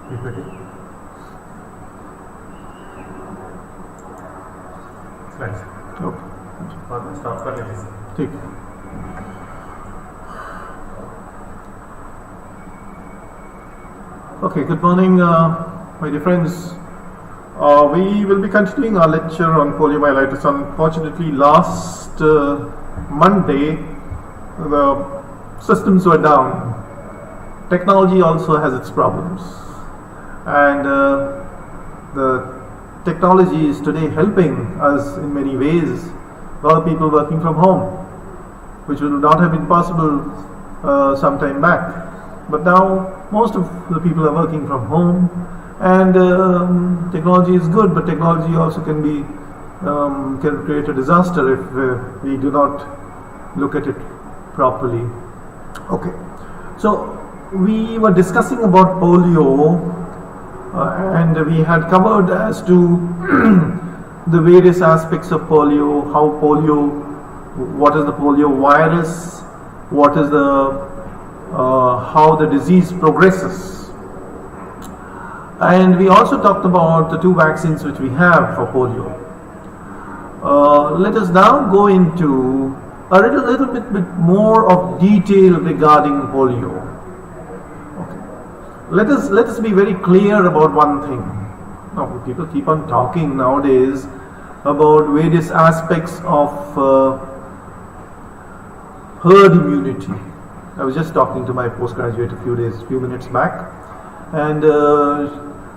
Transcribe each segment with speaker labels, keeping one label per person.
Speaker 1: PPT. Slides.
Speaker 2: Okay.
Speaker 1: Stop कर लीजिए.
Speaker 2: ठीक. Okay, good morning, my dear friends. We will be continuing our lecture on poliomyelitis. Unfortunately, last Monday, the systems were down. Technology also has its problems, and the technology is today helping us in many ways. A lot of people working from home, which would not have been possible some time back. But now most of the people are working from home, and technology is good, but technology also can create a disaster if we do not look at it properly. Okay, so we were discussing about polio, and we had covered as to the various aspects of polio, what is the polio virus, what is the how the disease progresses, and we also talked about the two vaccines which we have for polio. Let us now go into a little bit more of detail regarding polio. Okay. Let us be very clear about one thing. Now, people keep on talking nowadays about various aspects of herd immunity. I was just talking to my postgraduate a few minutes back, and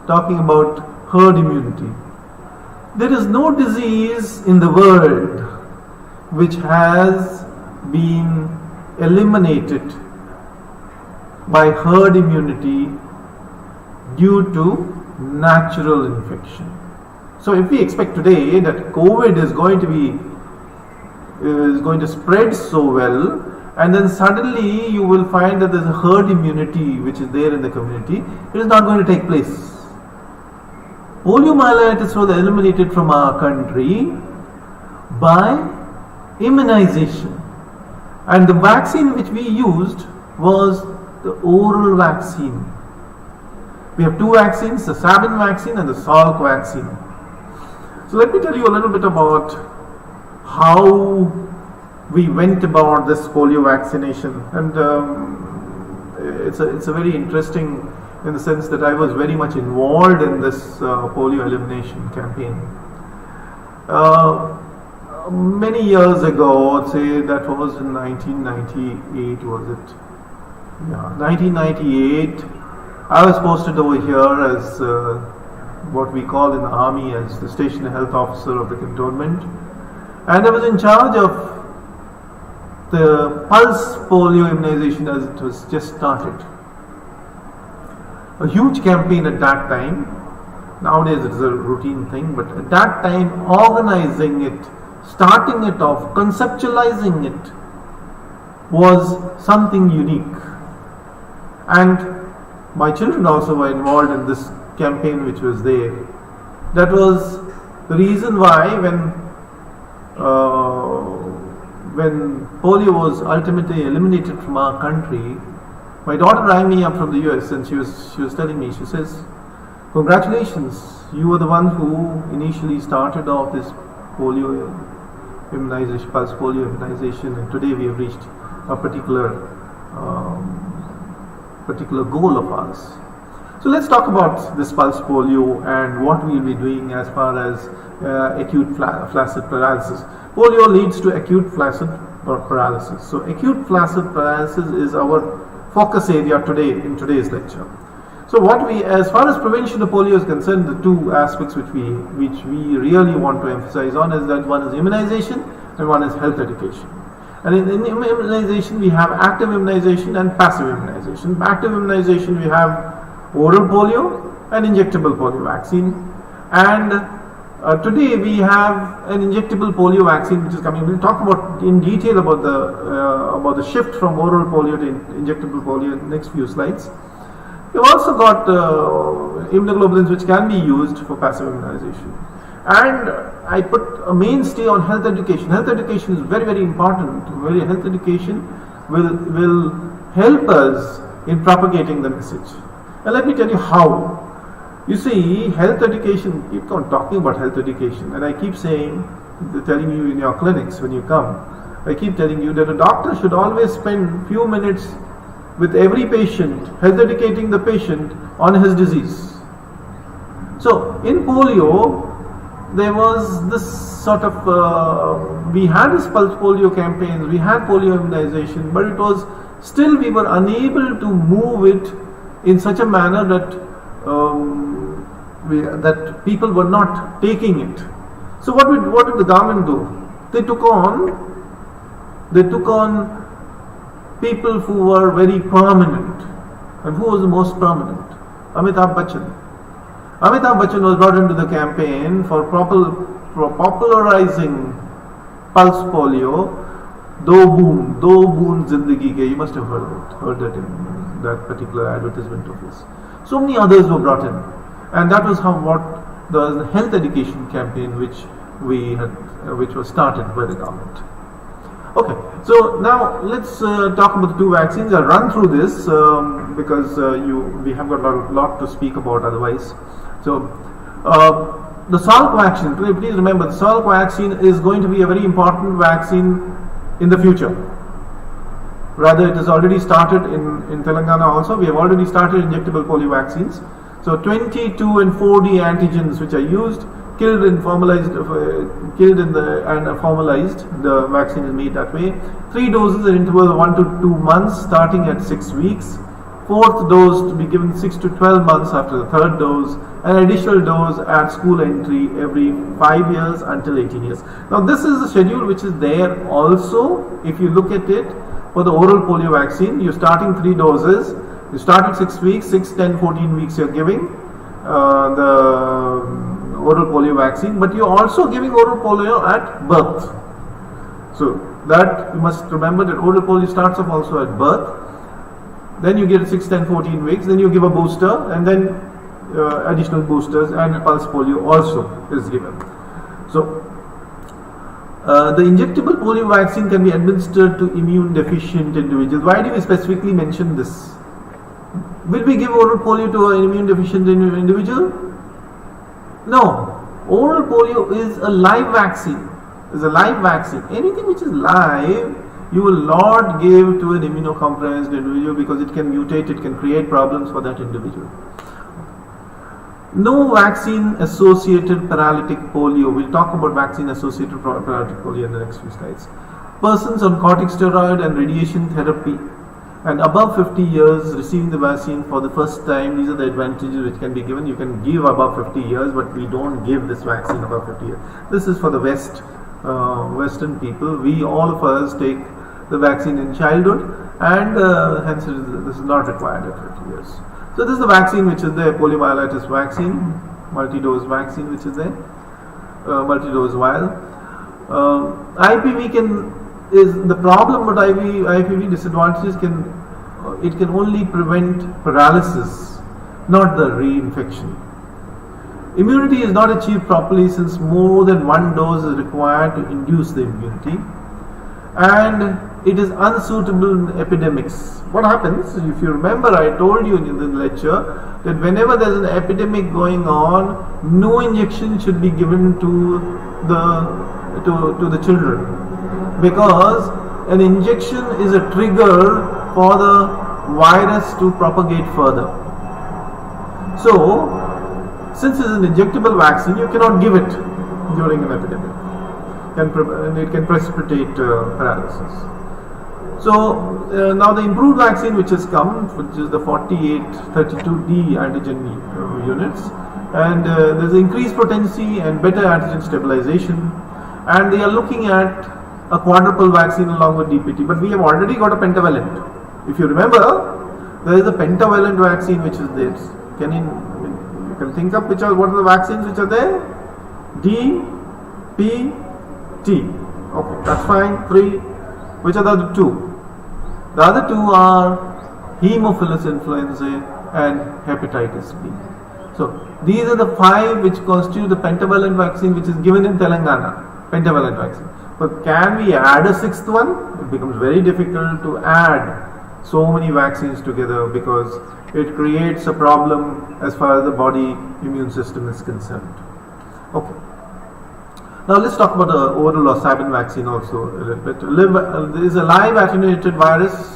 Speaker 2: talking about herd immunity. There is no disease in the world which has been eliminated by herd immunity due to natural infection. So if we expect today that COVID is going to spread so well, and then suddenly you will find that there is a herd immunity which is there in the community, it is not going to take place. Poliomyelitis was eliminated from our country by immunization, and the vaccine which we used was the oral vaccine. We have two vaccines, the Sabin vaccine and the Salk vaccine. So let me tell you a little bit about how we went about this polio vaccination, and it's a very interesting, in the sense that I was very much involved in this polio elimination campaign. Many years ago, I'd say that was in 1998, was it? Yeah, 1998. I was posted over here as what we call in the army as the station health officer of the cantonment, and I was in charge of the pulse polio immunization as it was just started. A huge campaign at that time. Nowadays it's a routine thing, but at that time, organizing it, starting it off, conceptualizing it was something unique. And my children also were involved in this campaign which was there. That was the reason why when polio was ultimately eliminated from our country, my daughter rang me up from the US, and she was telling me, she says, "Congratulations, you were the one who initially started off this polio immunization, pulse polio immunization, and today we have reached a particular goal of ours." So let's talk about this pulse polio and what we will be doing as far as acute flaccid paralysis. Polio leads to acute flaccid paralysis. So acute flaccid paralysis is our focus area today in today's lecture. So as far as prevention of polio is concerned, the two aspects which we really want to emphasize on is that one is immunization and one is health education. And in immunization we have active immunization and passive immunization. Active immunization we have oral polio and injectable polio vaccine, and today we have an injectable polio vaccine which is coming. We'll talk about in detail about the shift from oral polio to injectable polio in the next few slides. We've also got immunoglobulins which can be used for passive immunization, and I put a mainstay on health education. Health education is very, very important. Health education will help us in propagating the message. And let me tell you how. You see, health education, keep on talking about health education, and I keep telling you in your clinics when you come, I keep telling you that a doctor should always spend few minutes with every patient, health educating the patient on his disease. So, in polio, there was this sort of, we had this pulse polio campaigns, we had polio immunization, but it was still we were unable to move it in such a manner that that people were not taking it. So what did the government do? They took on people who were very prominent. And who was the most prominent? Amitabh Bachchan. Amitabh Bachchan was brought into the campaign for popularizing pulse polio. Do boon zindagi ke. You must have heard that in that particular advertisement of his. So many others were brought in, and that was what the health education campaign which was started by the government. Okay, so now let's talk about the two vaccines. I'll run through this because we have got a lot to speak about otherwise. So the Salk vaccine, please remember, the Salk vaccine is going to be a very important vaccine in the future. Rather, it has already started in Telangana also. We have already started injectable polio vaccines. So 22 and 4D antigens which are used, killed and formalized. The vaccine is made that way. 3 doses at interval of 1 to 2 months, starting at 6 weeks. 4th dose to be given 6 to 12 months after the 3rd dose. An additional dose at school entry every 5 years until 18 years. Now this is the schedule which is there also. If you look at it, for the oral polio vaccine, you're starting 3 doses. You start at 6 weeks, 6, 10, 14 weeks you're giving the oral polio vaccine, but you're also giving oral polio at birth. So that you must remember that oral polio starts off also at birth. Then you get 6, 10, 14 weeks, then you give a booster, and then additional boosters, and pulse polio also is given. So the injectable polio vaccine can be administered to immune deficient individuals. Why do we specifically mention this? Will we give oral polio to an immune deficient individual? No. Oral polio is a live vaccine. Anything which is live, you will not give to an immunocompromised individual because it can mutate, it can create problems for that individual. No vaccine associated paralytic polio. We'll talk about vaccine associated paralytic polio in the next few slides. Persons on corticosteroid and radiation therapy and above 50 years receiving the vaccine for the first time. These are the advantages which can be given. You can give above 50 years, but we don't give this vaccine above 50 years. This is for the Western people. We, all of us, take the vaccine in childhood, and hence this is not required at 50 years. So this is the vaccine which is there, poliomyelitis vaccine, multi-dose vaccine which is there, multi-dose vial. IPV is the problem, but IPV disadvantages it can only prevent paralysis, not the reinfection. Immunity is not achieved properly since more than 1 dose is required to induce the immunity, and it is unsuitable in epidemics. What happens, if you remember, I told you in the lecture that whenever there is an epidemic going on, no injection should be given to the children, because an injection is a trigger for the virus to propagate further. So, since it is an injectable vaccine, you cannot give it during an epidemic, and it can precipitate paralysis. So now the improved vaccine which has come, which is the 4832D antigen units, and there's increased potency and better antigen stabilization, and they are looking at a quadruple vaccine along with DPT, but we have already got a pentavalent. If you remember, there is a pentavalent vaccine which is there. You can think up what are the vaccines which are there? D, P, T. Okay, that's fine. 3. Which are the other 2? The other 2 are Haemophilus influenzae and hepatitis B. So these are the 5 which constitute the pentavalent vaccine which is given in Telangana. Pentavalent vaccine. But can we add a 6th one? It becomes very difficult to add so many vaccines together, because it creates a problem as far as the body immune system is concerned. Okay. Now let's talk about the oral or sabin vaccine also a little bit. There is a live attenuated virus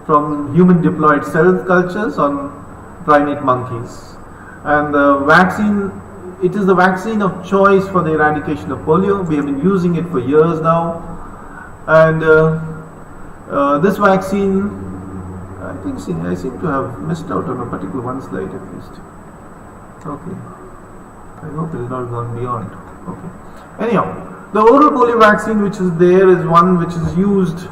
Speaker 2: from human diploid cell cultures on primate monkeys, and the vaccine, it is the vaccine of choice for the eradication of polio. We have been using it for years now, and this vaccine, I seem to have missed out on a particular one slide at least. Okay, I hope it has not gone beyond. Okay. Anyhow, the oral polio vaccine which is there is one which is used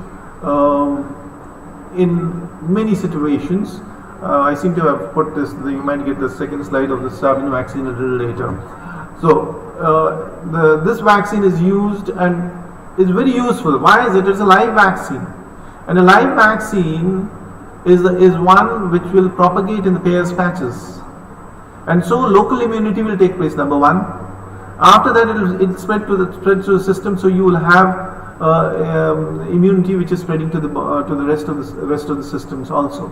Speaker 2: in many situations. I seem to have put this, you might get the second slide of the sabin vaccine a little later. So, this vaccine is used and is very useful. Why is it? It's a live vaccine. And a live vaccine is one which will propagate in the pairs patches. And so local immunity will take place, number one. After that, it will spread to the system, so you will have immunity which is spreading to the rest of the systems also.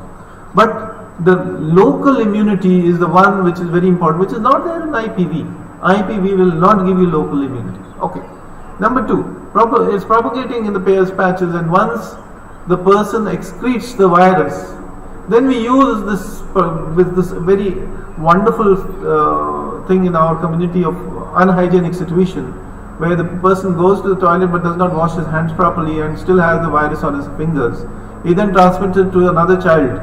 Speaker 2: But the local immunity is the one which is very important, which is not there in IPV. IPV will not give you local immunity. Okay. Number two, it's propagating in the pairs patches, and once the person excretes the virus, then we use this with this very wonderful thing in our community of unhygienic situation, where the person goes to the toilet but does not wash his hands properly and still has the virus on his fingers. He then transmits it to another child.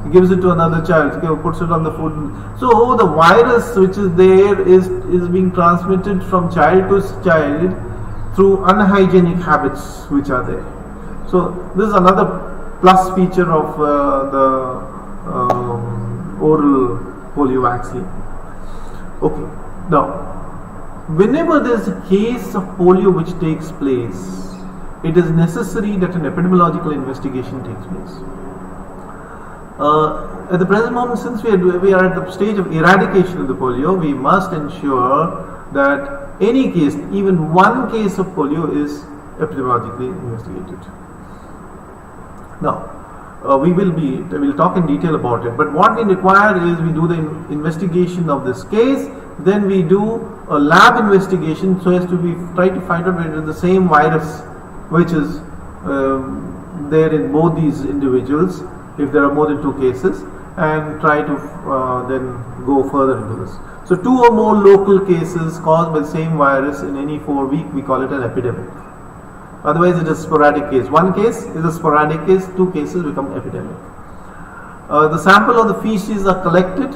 Speaker 2: He gives it to another child, puts it on the food. So the virus which is there is being transmitted from child to child through unhygienic habits which are there. So this is another plus feature of the oral polio vaccine. Okay. Now, whenever there is a case of polio which takes place, it is necessary that an epidemiological investigation takes place. At the present moment, since we are at the stage of eradication of the polio, we must ensure that any case, even one case of polio, is epidemiologically investigated. Now, we'll talk in detail about it, but what we require is we do the investigation of this case, then we do a lab investigation so as to try to find out whether the same virus which is there in both these individuals, if there are more than two cases, and try to then go further into this. So 2 or more local cases caused by the same virus in any 4 week, we call it an epidemic. Otherwise it is sporadic case. One case is a sporadic case, 2 cases become epidemic. The sample of the feces are collected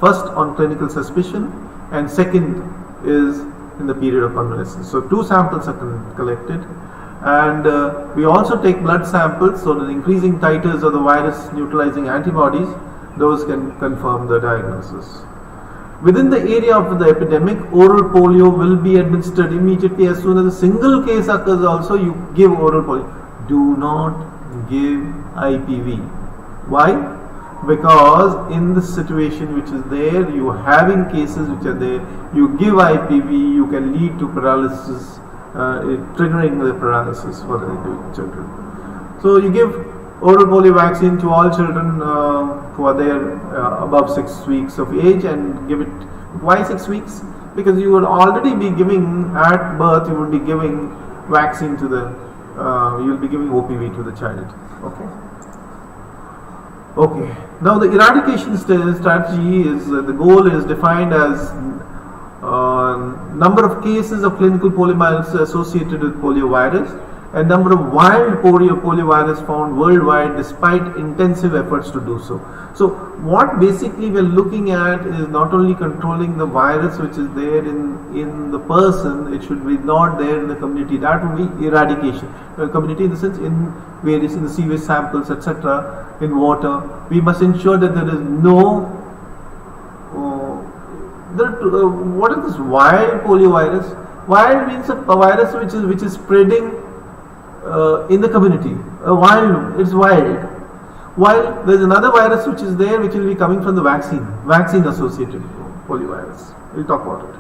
Speaker 2: first on clinical suspicion, and second is in the period of convalescence. So 2 samples are collected, and we also take blood samples, so the increasing titers of the virus neutralizing antibodies, those can confirm the diagnosis. Within the area of the epidemic, oral polio will be administered immediately. As soon as a single case occurs also, you give oral polio. Do not give IPV. Why? Because in this situation which is there, you are having cases which are there, you give IPV, you can lead to paralysis, triggering the paralysis for the children. So you give oral polio vaccine to all children who are there above 6 weeks of age, and give it. Why 6 weeks? Because you would already be giving at birth, you would be giving vaccine to the, you will be giving OPV to the child. Okay. Now the eradication strategy is, the goal is defined as number of cases of clinical poliomyelitis associated with polio virus, and number of wild polio virus found worldwide despite intensive efforts to do so. So what basically we are looking at is not only controlling the virus which is there in the person, it should be not there in the community. That would be eradication. Community in the sense in the sewage samples, etc., in water. We must ensure that there is no what is this wild polio virus? Wild means a virus which is spreading in the community. It's wild. While there is another virus which is there, which will be coming from the vaccine associated poliovirus. We'll talk about it.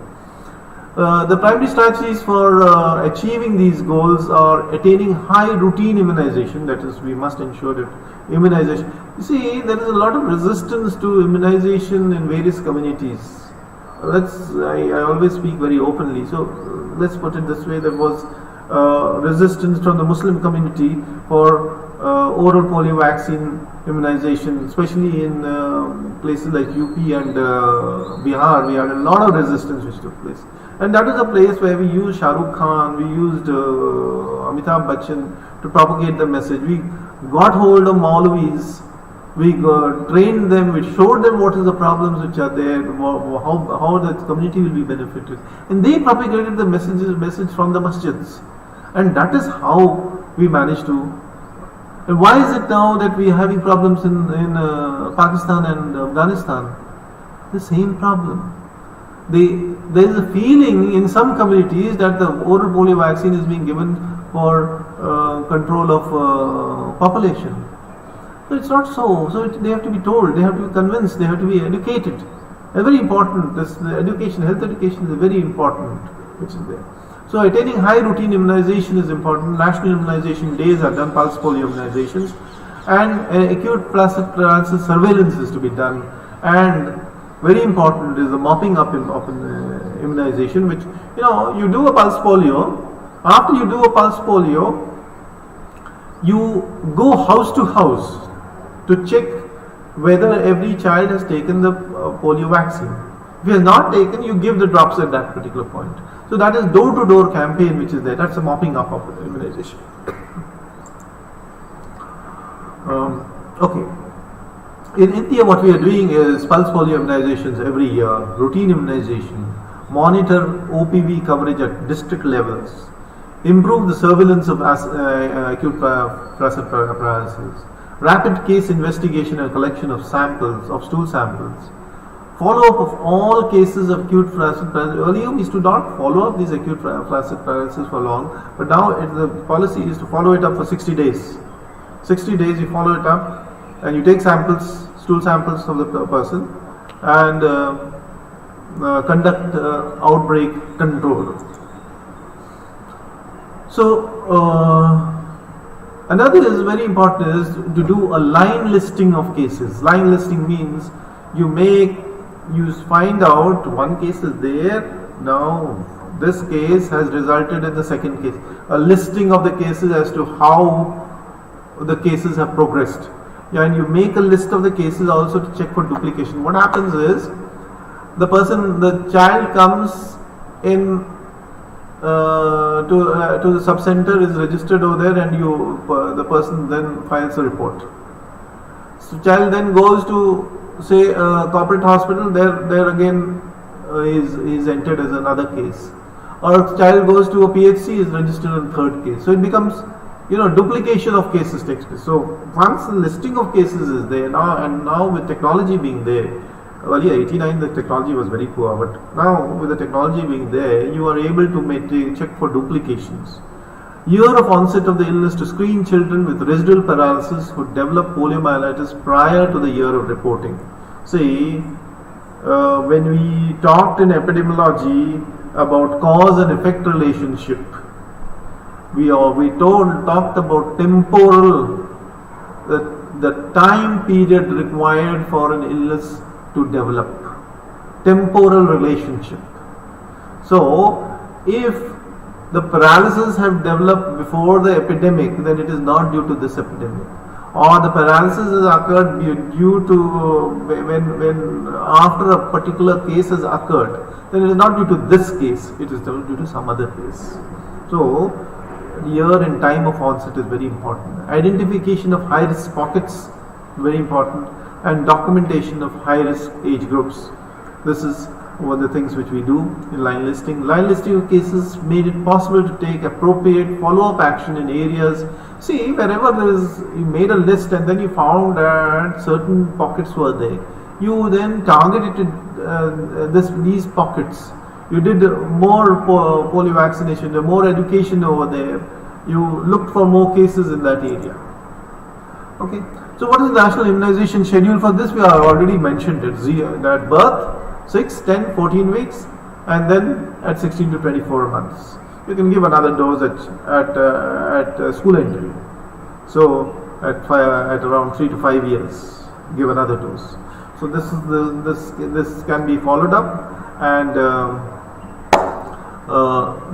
Speaker 2: The primary strategies for achieving these goals are attaining high routine immunization, that is, we must ensure that immunization. You see, there is a lot of resistance to immunization in various communities. I always speak very openly, so let's put it this way: there was resistance from the Muslim community for oral polio vaccine immunization, especially in places like UP and Bihar. We had a lot of resistance which took place, and that is a place where we used Shah Rukh Khan, we used Amitabh Bachchan to propagate the message. We got hold of Maulvis, we trained them, we showed them what is the problems which are there, how the community will be benefited, and they propagated the message from the masjids, and that is how we managed to. And why is it now that we are having problems in Pakistan and Afghanistan? The same problem. There is a feeling in some communities that the oral polio vaccine is being given for control of population. So it's not so. So they have to be told, they have to be convinced, they have to be educated. Very important. The education, health education is very important, which is there. So attaining high routine immunization is important. National immunization days are done, pulse polio immunizations, and acute flaccid paralysis surveillance is to be done. And very important is the mopping up of immunization, which, you do a pulse polio. After you do a pulse polio, you go house to house to check whether every child has taken the polio vaccine. If he has not taken, you give the drops at that particular point. So that is door-to-door campaign which is there. That's a mopping up of immunization. Okay. In India, what we are doing is pulse polio immunizations every year, routine immunization, monitor OPV coverage at district levels, improve the surveillance of acute flaccid paralysis, rapid case investigation and collection of samples, of stool samples, follow up of all cases of acute flaccid paralysis. Earlier we used to not follow up these acute flaccid paralysis for long, but now the policy is to follow it up for 60 days. 60 days you follow it up, and you take samples, stool samples of the person, and conduct outbreak control. So another is very important is to do a line listing of cases. Line listing means you find out one case is there, now this case has resulted in the second case. A listing of the cases as to how the cases have progressed. And you make a list of the cases also to check for duplication. What happens is the child comes in to the sub-center, is registered over there, and the person then files a report. So child then goes to, say, corporate hospital, there again is entered as another case. Or child goes to a PHC, is registered in third case. So it becomes, duplication of cases takes place. So once the listing of cases is there now with technology being there, earlier 89 the technology was very poor, but now with the technology being there, you are able to check for duplications. Year of onset of the illness to screen children with residual paralysis who develop poliomyelitis prior to the year of reporting. See, when we talked in epidemiology about cause and effect relationship, we talked about temporal, the time period required for an illness to develop, temporal relationship. So if the paralysis have developed before the epidemic, then it is not due to this epidemic. Or the paralysis has occurred due to when after a particular case has occurred, then it is not due to this case, it is due to some other case. So year and time of onset is very important. Identification of high risk pockets, very important, and documentation of high risk age groups. This is one of the things which we do in line listing. Line listing of cases made it possible to take appropriate follow-up action in areas. See, wherever you made a list and then you found that certain pockets were there, you then targeted these pockets. You did more polio vaccination, more education over there. You looked for more cases in that area. Okay. So what is the national immunization schedule for this? We have already mentioned it. At birth, 6, 10, 14 weeks. and then at 16 to 24 months you can give another dose at school entry. So at around 3 to 5 years, give another dose. So this can be followed up, and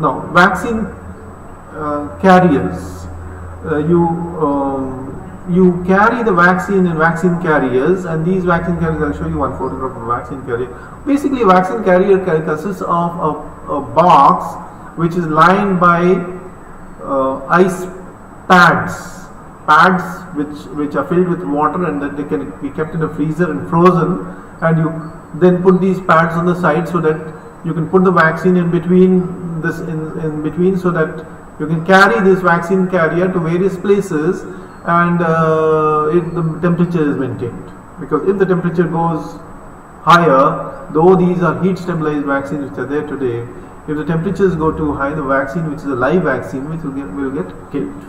Speaker 2: now vaccine carriers. You carry the vaccine in vaccine carriers, and these vaccine carriers, I'll show you one photograph of a vaccine carrier. Basically, a vaccine carrier consists of a box which is lined by ice pads which are filled with water, and that they can be kept in a freezer and frozen, and you then put these pads on the side so that you can put the vaccine in between in between, so that you can carry this vaccine carrier to various places, and the temperature is maintained. Because if the temperature goes higher, though these are heat stabilized vaccines which are there today, if the temperatures go too high, the vaccine, which is a live vaccine, which will get killed.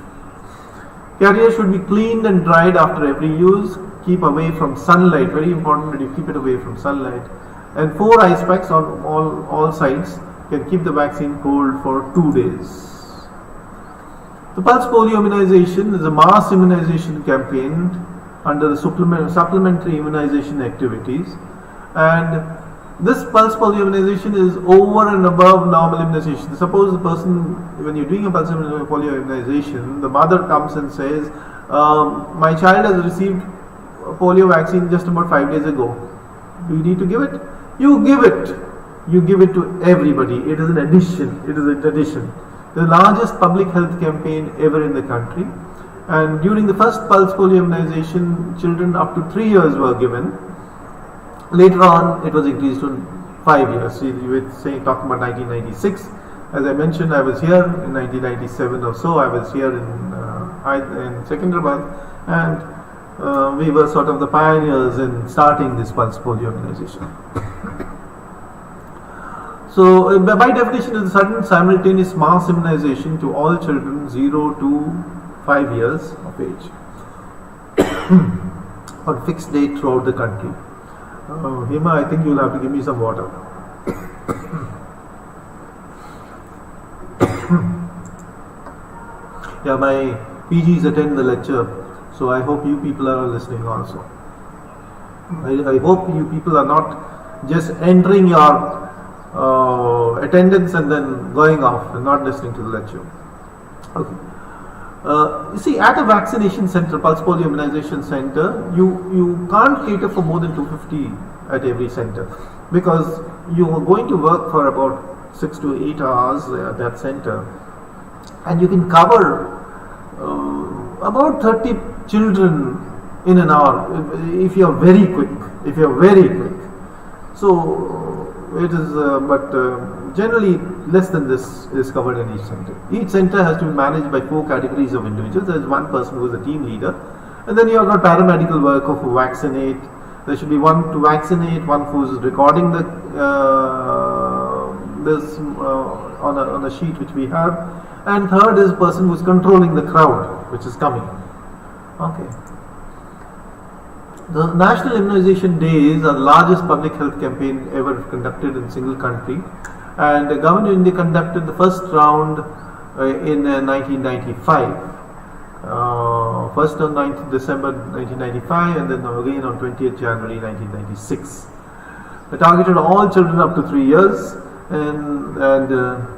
Speaker 2: Carrier should be cleaned and dried after every use. Keep away from sunlight. Very important that you keep it away from sunlight. And 4 ice packs on all sides can keep the vaccine cold for 2 days. The pulse polio immunization is a mass immunization campaign under the supplementary immunization activities, and this pulse polio immunization is over and above normal immunization. Suppose the person, when you're doing a pulse polio immunization, the mother comes and says, my child has received a polio vaccine just about 5 days ago. Do you need to give it? You give it. You give it to everybody. It is an addition. It is an addition. The largest public health campaign ever in the country. And during the first pulse polio immunization, children up to 3 years were given. Later on, it was increased to 5 years. So you were talking about 1996. As I mentioned, I was here in 1997 or so. I was here in Secunderabad, and we were sort of the pioneers in starting this pulse polio immunization. So, by definition, it is sudden simultaneous mass immunization to all children 0 to 5 years of age on fixed date throughout the country. Hema, I think you'll have to give me some water. Yeah, my PGs attend the lecture, so I hope you people are listening also. I hope you people are not just entering your attendance and then going off and not listening to the lecture. Okay. You see, at a vaccination center, pulse polio immunization center, you can't cater for more than 250 at every center, because you are going to work for about 6 to 8 hours at that center, and you can cover about 30 children in an hour if you are very quick. So it is, but generally less than this is covered in each center. Each center has to be managed by 4 categories of individuals. There is one person who is a team leader, and then you have got paramedical worker who vaccinate. There should be one to vaccinate, one who is recording the this on a sheet which we have, and third is a person who is controlling the crowd which is coming. Okay. The National Immunization Days are the largest public health campaign ever conducted in a single country, and the government of India conducted the first round in 1995. First on 9th December 1995, and then again on 20th January 1996. They targeted all children up to 3 years, and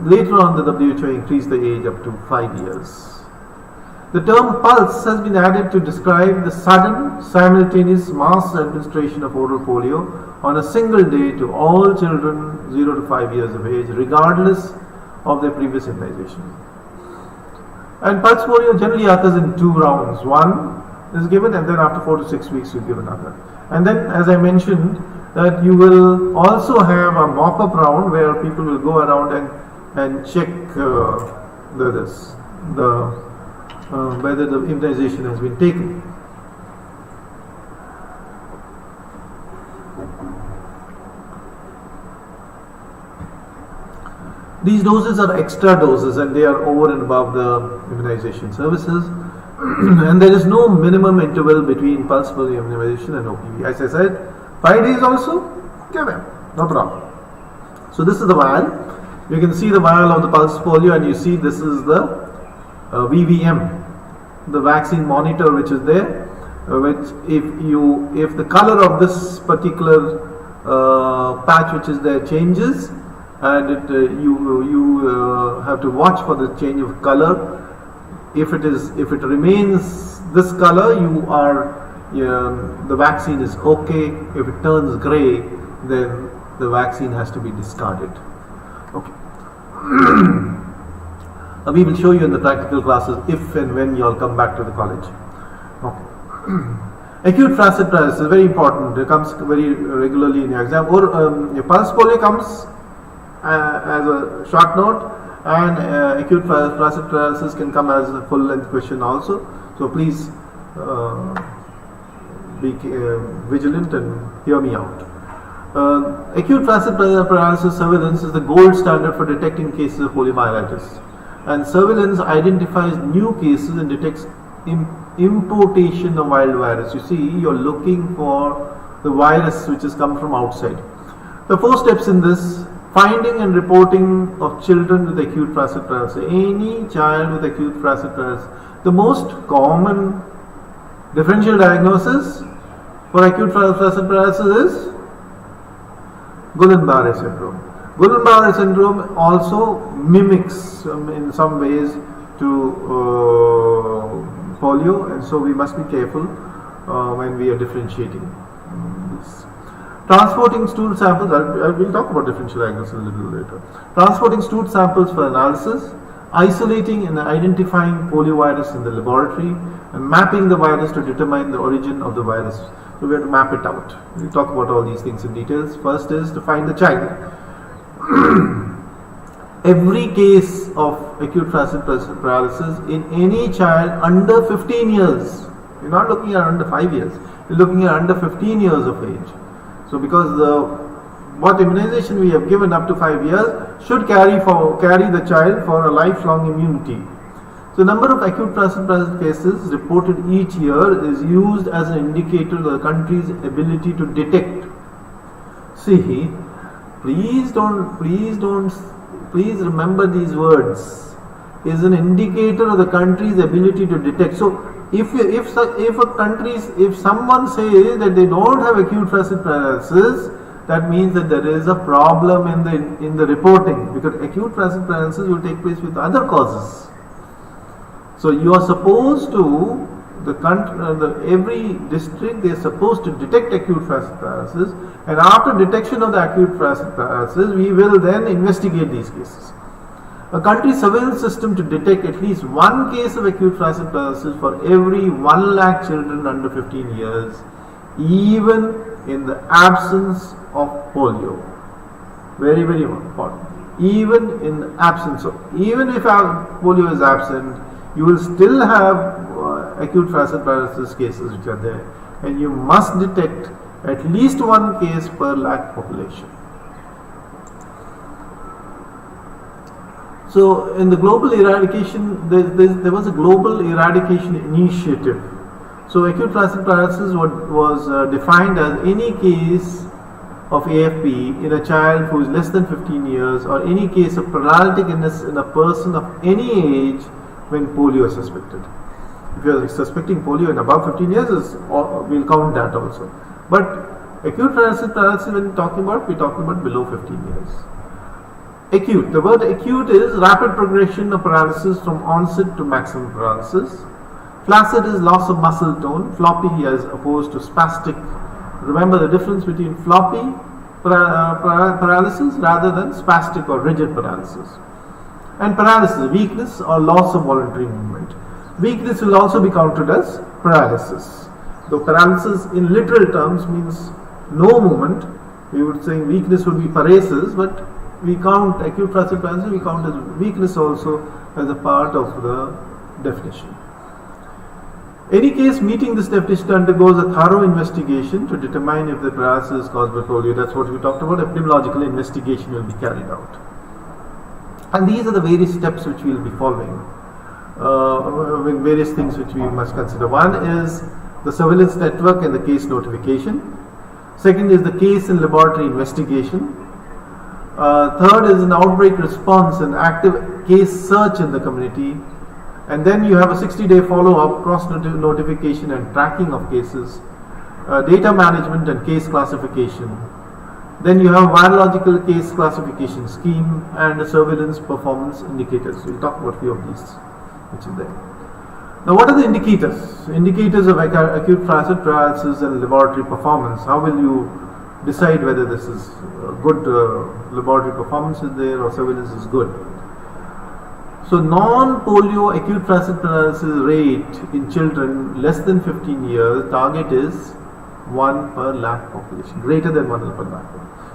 Speaker 2: later on the WHO increased the age up to 5 years. The term pulse has been added to describe the sudden, simultaneous mass administration of oral polio on a single day to all children 0 to 5 years of age, regardless of their previous immunization. And pulse polio generally occurs in 2 rounds. One is given, and then after 4 to 6 weeks you give another. And then, as I mentioned, that you will also have a mop-up round where people will go around and check whether the immunization has been taken. These doses are extra doses, and they are over and above the immunization services. And there is no minimum interval between pulse polio immunization and OPV. As I said, 5 days also, give them, no problem. So this is the vial. You can see the vial of the pulse polio, and you see this is the VVM, the vaccine monitor which is there. Which if the color of this particular patch which is there changes, and you have to watch for the change of color. If it remains this color, the vaccine is okay. If it turns gray, then the vaccine has to be discarded. Okay. We will show you in the practical classes if and when you all come back to the college. Okay. Acute flaccid paralysis is very important. It comes very regularly in your exam. Or pulse polio comes as a short note, and acute flaccid paralysis can come as a full-length question also. So please be vigilant and hear me out. Acute flaccid paralysis surveillance is the gold standard for detecting cases of poliomyelitis. And surveillance identifies new cases and detects importation of wild virus. You see, you're looking for the virus which has come from outside. The 4 steps in this: finding and reporting of children with acute flaccid paralysis. Any child with acute flaccid paralysis. The most common differential diagnosis for acute flaccid paralysis is Guillain-Barré syndrome. Guillain-Barré syndrome also mimics in some ways to polio, and so we must be careful when we are differentiating this. Transporting stool samples, we'll talk about differential diagnosis a little later. Transporting stool samples for analysis, isolating and identifying poliovirus in the laboratory, and mapping the virus to determine the origin of the virus. So we have to map it out. We'll talk about all these things in details. First is to find the child. Every case of acute flaccid paralysis in any child under 15 years, you're not looking at under 5 years, you're looking at under 15 years of age. So because what immunization we have given up to 5 years should carry the child for a lifelong immunity. So number of acute flaccid paralysis cases reported each year is used as an indicator of the country's ability to detect. See, please remember these words. Is an indicator of the country's ability to detect. So if someone says that they don't have acute flaccid paralysis, that means that there is a problem in the reporting, because acute flaccid paralysis will take place with other causes. So you are supposed to, every district, they are supposed to detect acute flaccid paralysis, and after detection of the acute flaccid paralysis, we will then investigate these cases. A country surveillance system to detect at least one case of acute flaccid paralysis for every 1 lakh children under 15 years, even in the absence of polio. Very, very important. Even in the absence of, even if polio is absent, you will still have acute flaccid paralysis cases which are there, and you must detect at least 1 case per lakh population. So in the global eradication, there was a global eradication initiative. So acute flaccid paralysis was defined as any case of AFP in a child who is less than 15 years, or any case of paralytic illness in a person of any age when polio is suspected. If you are suspecting polio in above 15 years, we'll count that also. But acute flaccid paralysis, when we're talking about below 15 years. Acute. The word acute is rapid progression of paralysis from onset to maximum paralysis. Flaccid is loss of muscle tone. Floppy as opposed to spastic. Remember the difference between floppy paralysis rather than spastic or rigid paralysis. And paralysis, weakness or loss of voluntary movement. Weakness will also be counted as paralysis. Though paralysis in literal terms means no movement, we would say weakness would be paresis, but we count acute flaccid paralysis, we count as weakness also as a part of the definition. Any case meeting this definition undergoes a thorough investigation to determine if the paralysis is caused by polio. That's what we talked about. Epidemiological investigation will be carried out. And these are the various steps which we will be following. With various things which we must consider. One is the surveillance network and the case notification. Second is the case and laboratory investigation. Third is an outbreak response and active case search in the community. And then you have a 60-day follow-up, cross-notification and tracking of cases, data management and case classification. Then you have virological case classification scheme and surveillance performance indicators. We'll talk about a few of these, which is there. Now, what are the indicators? Indicators of acute flaccid paralysis and laboratory performance. How will you decide whether this is good laboratory performance is there or surveillance is good? So, non-polio acute flaccid paralysis rate in children less than 15 years, target is 1 per lakh population, greater than 1 per lakh.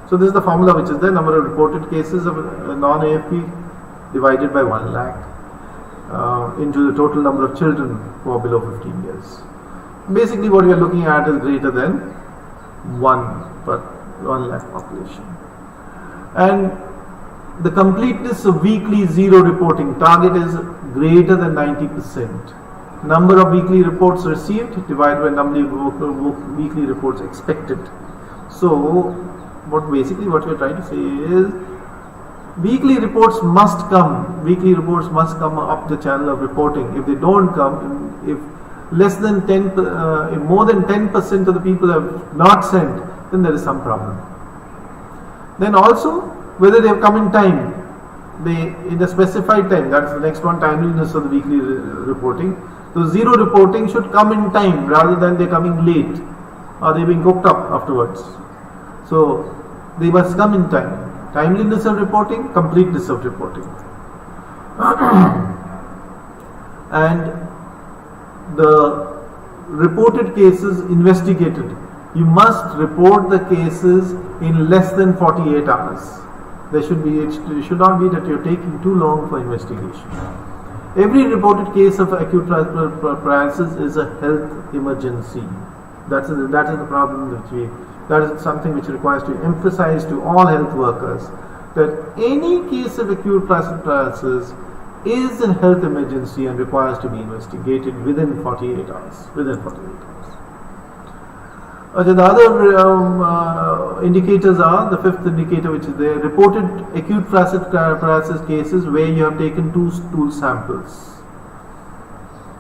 Speaker 2: So, this is the formula which is there, number of reported cases of non-AFP divided by 1 lakh. Into the total number of children who are below 15 years. Basically, what we are looking at is greater than 1 per 1 lakh population. And the completeness of weekly zero reporting target is greater than 90%. Number of weekly reports received divided by number of weekly reports expected. So, what we are trying to say is, weekly reports must come. Weekly reports must come up the channel of reporting. If they don't come, if less than if more than 10% of the people have not sent, then there is some problem. Then also, whether they have come in time, in a specified time. That's the next one, timeliness of the weekly reporting. So zero reporting should come in time rather than they coming late or they being cooked up afterwards. So they must come in time. Timeliness of reporting, completeness of reporting. And the reported cases investigated. You must report the cases in less than 48 hours. It should not be that you're taking too long for investigation. Every reported case of acute paralysis is a health emergency. That is the problem that is something which requires to emphasize to all health workers that any case of acute paralysis is a health emergency and requires to be investigated within 48 hours. The other indicators are, the fifth indicator which is there, reported acute flaccid paralysis cases where you have taken 2 stool samples.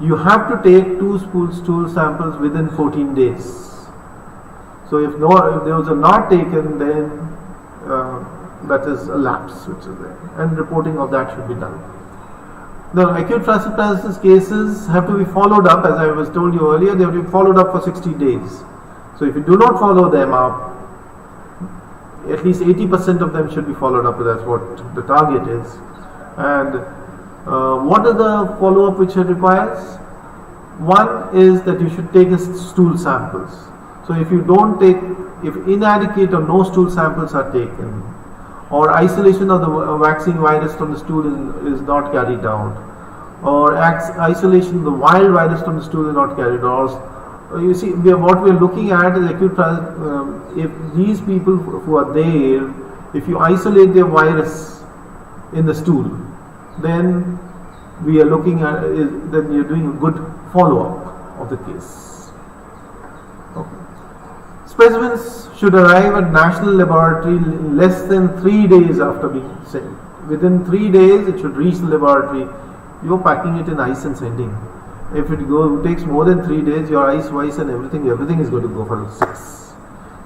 Speaker 2: You have to take 2 stool samples within 14 days. So if those are not taken, then that is a lapse which is there, and reporting of that should be done. The acute flaccid paralysis cases have to be followed up, as I was told you earlier. They have to be followed up for 60 days. So if you do not follow them up, at least 80% of them should be followed up. That's what the target is. And what are the follow-up which it requires? One is that you should take stool samples. So if inadequate or no stool samples are taken, or isolation of the vaccine virus from the stool is not carried out, or isolation of the wild virus from the stool is not carried out. You see, what we are looking at is acute if these people who are there, if you isolate their virus in the stool, then we are looking at then you're doing a good follow-up of the case. Okay. Specimens should arrive at national laboratory less than 3 days after being sent. Within 3 days, it should reach the laboratory. You're packing it in ice and sending. If it takes more than 3 days, your ice, and everything is going to go for 6.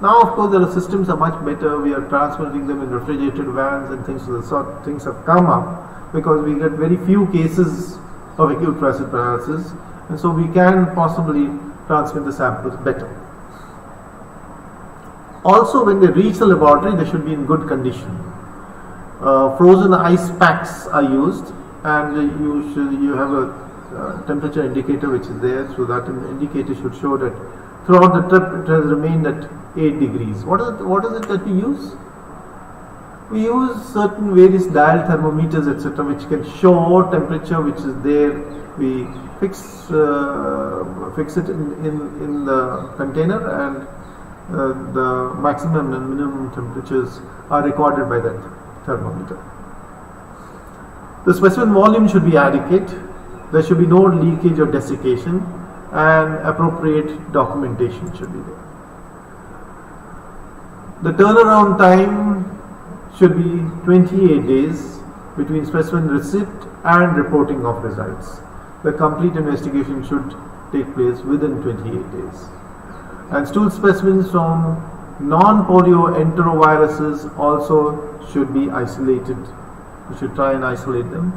Speaker 2: Now, of course, the systems are much better. We are transferring them in refrigerated vans and things of the sort. Things have come up because we get very few cases of acute flaccid paralysis, and so we can possibly transmit the samples better. Also, when they reach the laboratory, they should be in good condition. Frozen ice packs are used, and you have a temperature indicator which is there, so that an indicator should show that throughout the trip it has remained at 8 degrees. What is it that we use? We use certain various dial thermometers, etc., which can show temperature which is there. We fix it in the container, and the maximum and minimum temperatures are recorded by that thermometer. The specimen volume should be adequate. There should be no leakage or desiccation, and appropriate documentation should be there. The turnaround time should be 28 days between specimen receipt and reporting of results. The complete investigation should take place within 28 days. And stool specimens from non-polio enteroviruses also should be isolated. You should try and isolate them.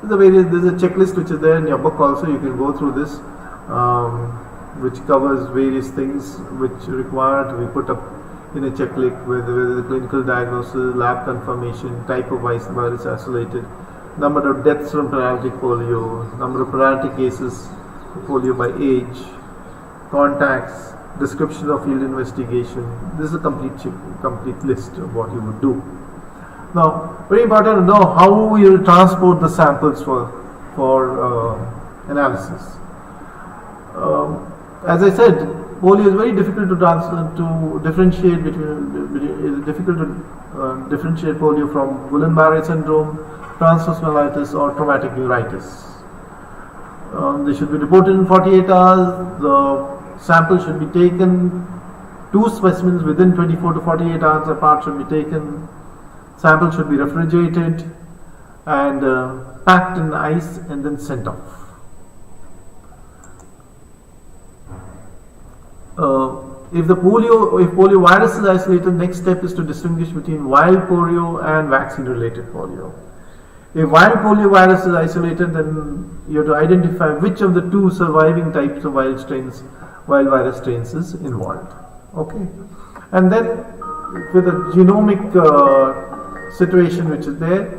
Speaker 2: There's a checklist which is there in your book also. You can go through this, which covers various things which require to be put up in a checklist, whether the clinical diagnosis, lab confirmation, type of virus isolated, number of deaths from paralytic polio, number of paralytic cases of polio by age, contacts, description of field investigation. This is a complete list of what you would do. Now, very important to know how we will transport the samples for analysis. As I said, polio is very difficult to differentiate differentiate polio from Guillain-Barré syndrome, transverse myelitis, or traumatic neuritis. They should be reported in 48 hours. The sample should be taken. 2 specimens within 24 to 48 hours apart should be taken. Sample should be refrigerated and packed in ice and then sent off. If polio virus is isolated, next step is to distinguish between wild polio and vaccine-related polio. If wild polio virus is isolated, then you have to identify which of the 2 surviving types of wild virus strains is involved. Okay, and then with a genomic situation which is there,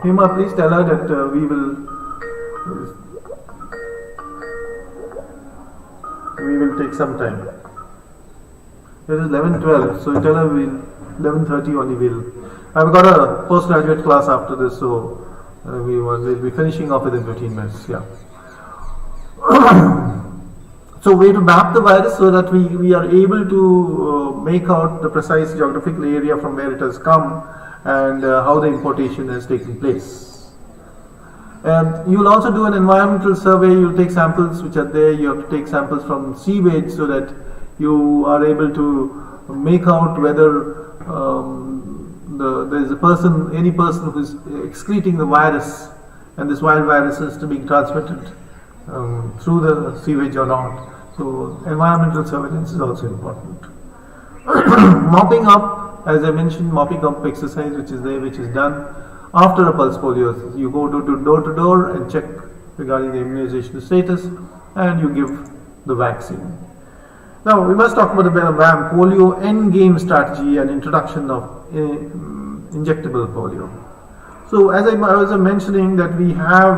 Speaker 2: Hema, please tell her that we will take some time. It is 11:12, so tell her 11:30 only will. I've got a postgraduate class after this, so we'll be finishing off within 15 minutes. Yeah. So we have to map the virus so that we are able to make out the precise geographical area from where it has come and how the importation has taken place. And you will also do an environmental survey. You will take samples which are there. You have to take samples from sewage so that you are able to make out whether there is any person who is excreting the virus, and this wild virus is to be transmitted through the sewage or not. So environmental surveillance is also important. Mopping up, as I mentioned, mopping up exercise which is there, which is done after a pulse polio. You go door to door and check regarding the immunization status, and you give the vaccine. Now we must talk about the VAM, polio endgame strategy and introduction of injectable polio. So as I was mentioning that we have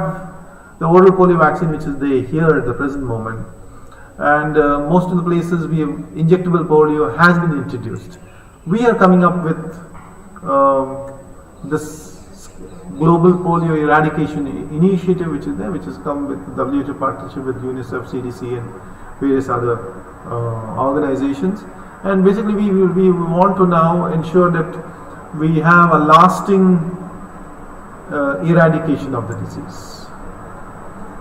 Speaker 2: the oral polio vaccine which is there here at the present moment, and most of the places we have injectable polio has been introduced. We are coming up with this global polio eradication initiative which is there, which has come with WHO partnership with UNICEF, CDC and various other organizations. And basically we want to now ensure that we have a lasting eradication of the disease.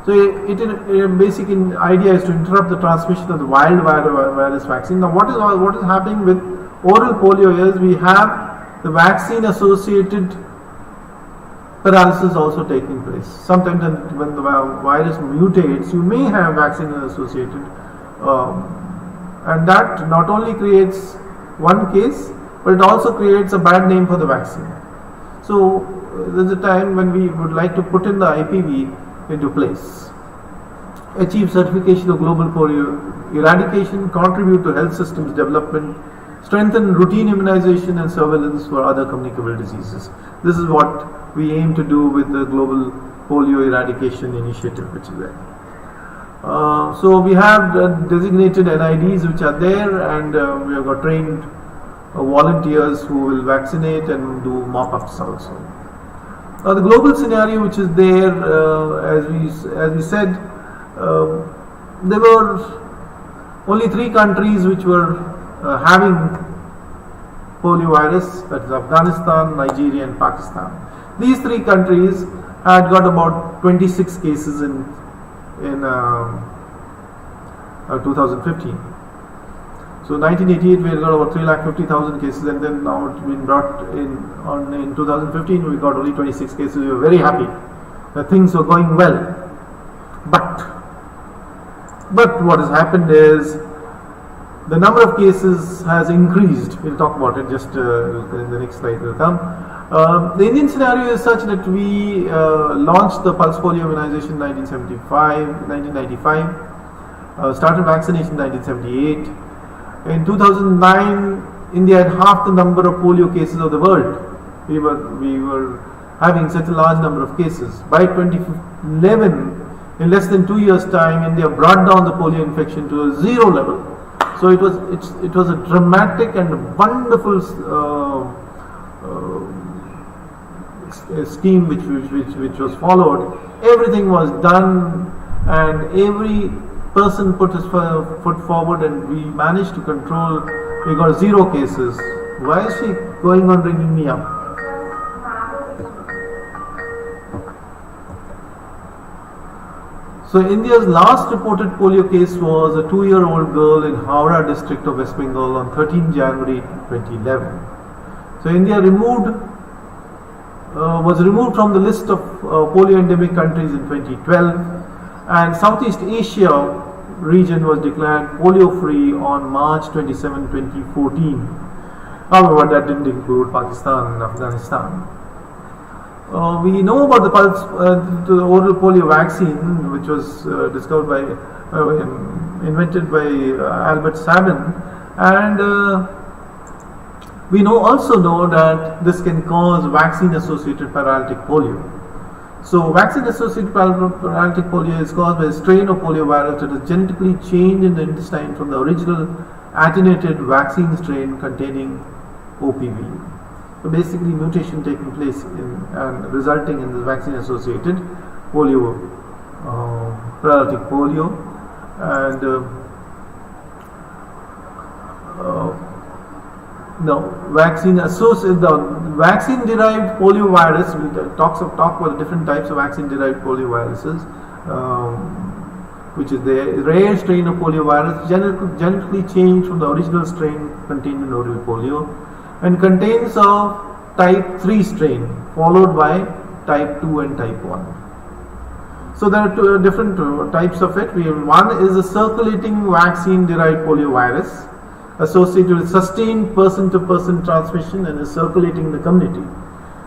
Speaker 2: So basic idea is to interrupt the transmission of the wild virus vaccine. Now what is happening with oral polio is we have the vaccine associated paralysis also taking place. Sometimes when the virus mutates, you may have vaccine associated, and that not only creates one case, but it also creates a bad name for the vaccine. So there's a time when we would like to put in the IPV into place, achieve certification of global polio eradication, contribute to health systems development, strengthen routine immunization and surveillance for other communicable diseases. This is what we aim to do with the global polio eradication initiative which is there. So we have designated NIDs which are there, and we have got trained volunteers who will vaccinate and do mop-ups also. Now the global scenario which is there, as we said, there were only 3 countries which were having polio virus, that is Afghanistan, Nigeria and Pakistan. These 3 countries had got about 26 cases in 2015. So 1988 we had got over 3,50,000 cases, and then now it's been brought in 2015 we got only 26 cases. We were very happy that things were going well. But what has happened is the number of cases has increased. We'll talk about it just in the next slide will come. The Indian scenario is such that we launched the pulse polio immunization in 1995, started vaccination in 1978. In 2009, India had half the number of polio cases of the world. We were having such a large number of cases. By 2011, in less than 2 years' time, India brought down the polio infection to a zero level. So it was a dramatic and wonderful scheme which was followed. Everything was done, and every person put his foot forward, and we managed to control. We got zero cases. Why is she going on ringing me up? So India's last reported polio case was a 2-year-old girl in Howrah district of West Bengal on 13 January 2011. So India was removed from the list of polio endemic countries in 2012, and Southeast Asia region was declared polio free on March 27, 2014. However, that didn't include Pakistan and Afghanistan. We know about the oral polio vaccine, which was invented by Albert Sabin, and we also know that this can cause vaccine-associated paralytic polio. So, vaccine-associated paralytic polio is caused by a strain of poliovirus that is genetically changed in the intestine from the original attenuated vaccine strain containing OPV. So basically, mutation taking place and resulting in the vaccine-associated polio, paralytic polio, and the vaccine-derived poliovirus. We'll talk about the different types of vaccine-derived polioviruses, which is the rare strain of poliovirus, genetically changed from the original strain contained in oral polio, and contains a type 3 strain followed by type 2 and type 1. So there are two different types of it. One is a circulating vaccine-derived poliovirus associated with sustained person-to-person transmission and is circulating in the community.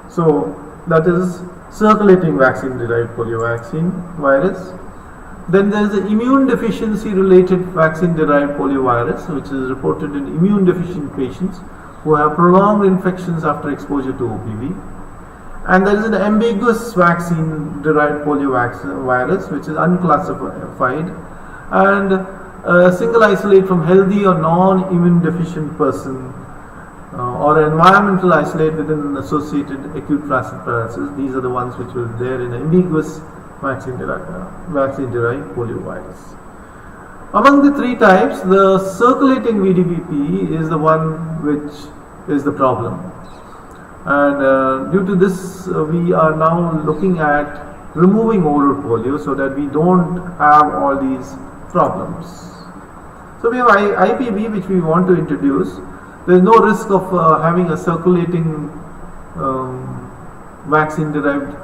Speaker 2: So that is circulating vaccine-derived polio vaccine virus. Then there is the immune deficiency-related vaccine-derived poliovirus, which is reported in immune deficient patients who have prolonged infections after exposure to OPV. And there is an M.B.B.S vaccine derived polio virus, which is unclassified, and a single isolate from healthy or non-immune deficient person, or environmental isolate within an associated acute flaccid paralysis. These are the ones which were there in M.B.B.S vaccine derived polio virus. Among the three types, the circulating VDVP is the one which is the problem, and due to this we are now looking at removing oral polio so that we don't have all these problems. So we have IPV, which we want to introduce. There is no risk of having a circulating vaccine derived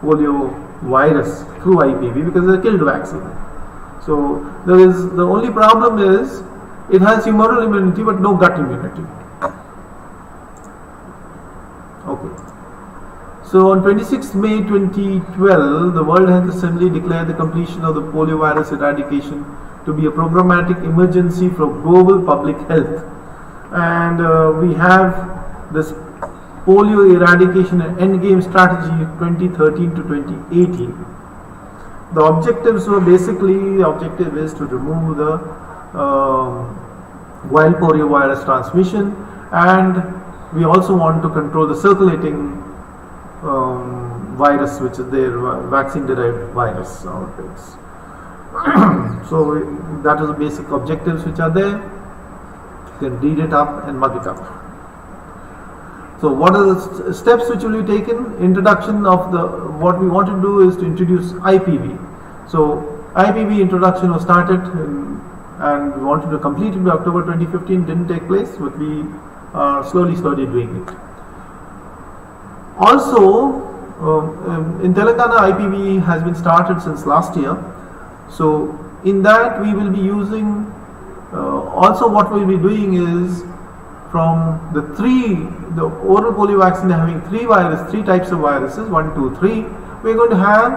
Speaker 2: polio virus through IPV because it's a killed vaccine. So the only problem is it has humoral immunity but no gut immunity. Okay. So on 26th May 2012, the World Health Assembly declared the completion of the poliovirus eradication to be a programmatic emergency for global public health. And we have this polio eradication and endgame strategy 2013 to 2018. The objectives were basically, the objective is to remove the wild poliovirus transmission, and we also want to control the circulating virus, which is their vaccine derived virus outbreaks. So that is the basic objectives which are there. You can read it up and mug it up. So what are the steps which will be taken? Introduction of what we want to do is to introduce IPV. So IPV introduction was started and we wanted to complete it by October 2015. Didn't take place, but we are slowly doing it. Also, in Telangana, IPV has been started since last year. So in that we will be using, also what we will be doing is, from the oral polio vaccine having three types of viruses, 1, 2, 3, we are going to have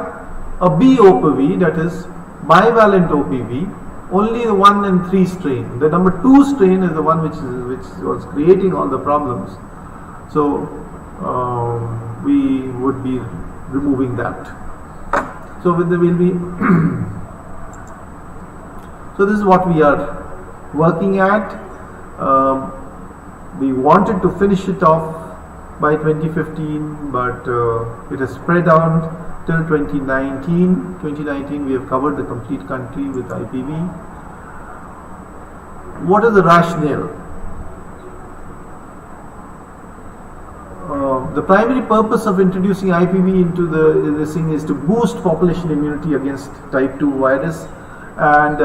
Speaker 2: a B-OPV, that is bivalent OPV, only the 1 and 3 strain. The number 2 strain is the one which was creating all the problems. So we would be removing that. So we'll be so this is what we are working at. We wanted to finish it off by 2015, but it has spread out till 2019. 2019 we have covered the complete country with IPV. What is the rationale? The primary purpose of introducing IPV into this thing is to boost population immunity against type 2 virus, and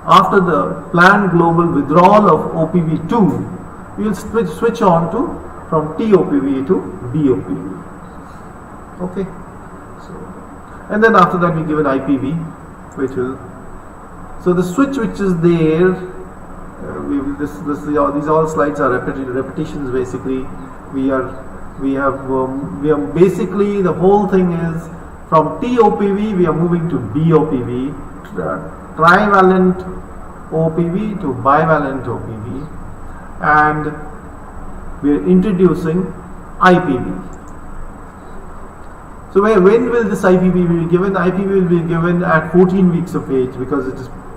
Speaker 2: after the planned global withdrawal of OPV2, we will switch on to from TOPV to BOPV. Okay, and then after that we give an IPV, which will. So the switch which is there, these all slides are repetitions. Basically, we have basically the whole thing is from TOPV we are moving to BOPV, trivalent OPV to bivalent OPV, and we are introducing IPV. So when will this IPV be given? IPV will be given at 14 weeks of age, because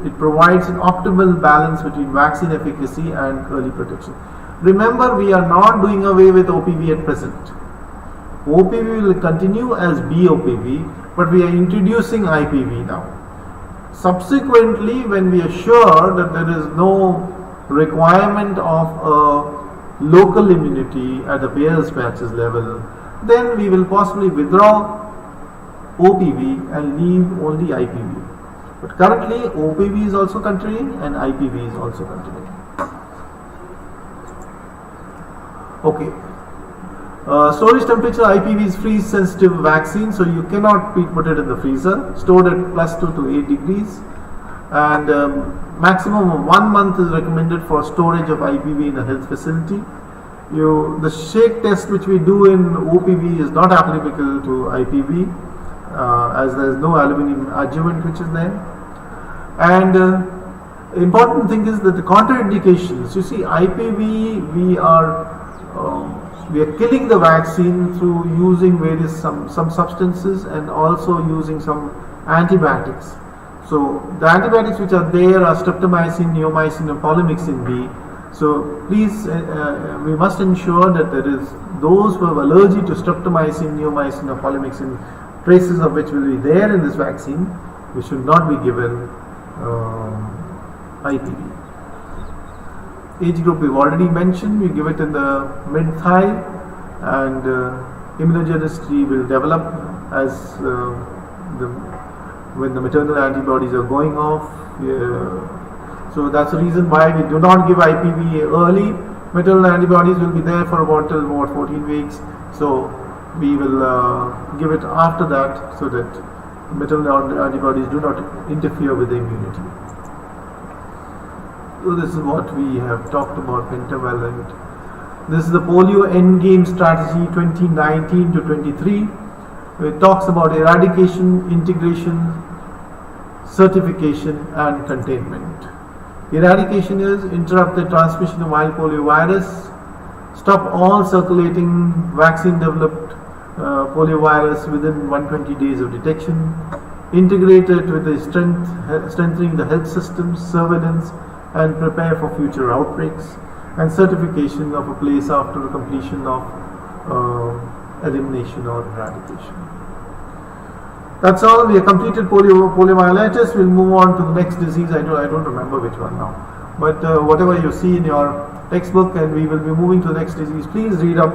Speaker 2: it provides an optimal balance between vaccine efficacy and early protection. Remember, we are not doing away with OPV at present. OPV will continue as BOPV, but we are introducing IPV now. Subsequently, when we are sure that there is no requirement of a local immunity at the Bayer's patches level, then we will possibly withdraw OPV and leave only IPV. But currently OPV is also continuing and IPV is also continuing. Okay. Storage temperature, IPV is freeze sensitive vaccine, so you cannot put it in the freezer. Stored at +2 to 8 degrees, and maximum of 1 month is recommended for storage of IPV in a health facility. The shake test which we do in OPV is not applicable to IPV, as there is no aluminum adjuvant which is there. And important thing is that the contraindications. You see, IPV we are killing the vaccine through using some substances and also using some antibiotics. So the antibiotics which are there are streptomycin, neomycin, and polymyxin B. So please, we must ensure that there is those who have allergy to streptomycin, neomycin, or polymyxin, traces of which will be there in this vaccine, which should not be given IPV. Age group we've already mentioned. We give it in the mid-thigh, and immunogenicity will develop as when the maternal antibodies are going off. So that's the reason why we do not give IPV early. Maternal antibodies will be there for about 14 weeks. So we will give it after that, so that maternal antibodies do not interfere with the immunity. So this is what we have talked about, pentavalent. This is the polio endgame strategy 2019 to 23. It talks about eradication, integration, certification, and containment. Eradication is interrupt the transmission of wild polio virus, stop all circulating vaccine developed polio virus within 120 days of detection, integrate it with the strengthening the health systems, surveillance, and prepare for future outbreaks, and certification of a place after the completion of elimination or eradication. That's all. We have completed poliomyelitis. We'll move on to the next disease. I don't remember which one now, but whatever you see in your textbook, and we will be moving to the next disease. Please read up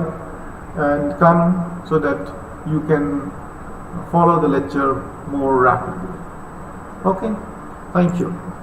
Speaker 2: and come so that you can follow the lecture more rapidly. Okay. Thank you.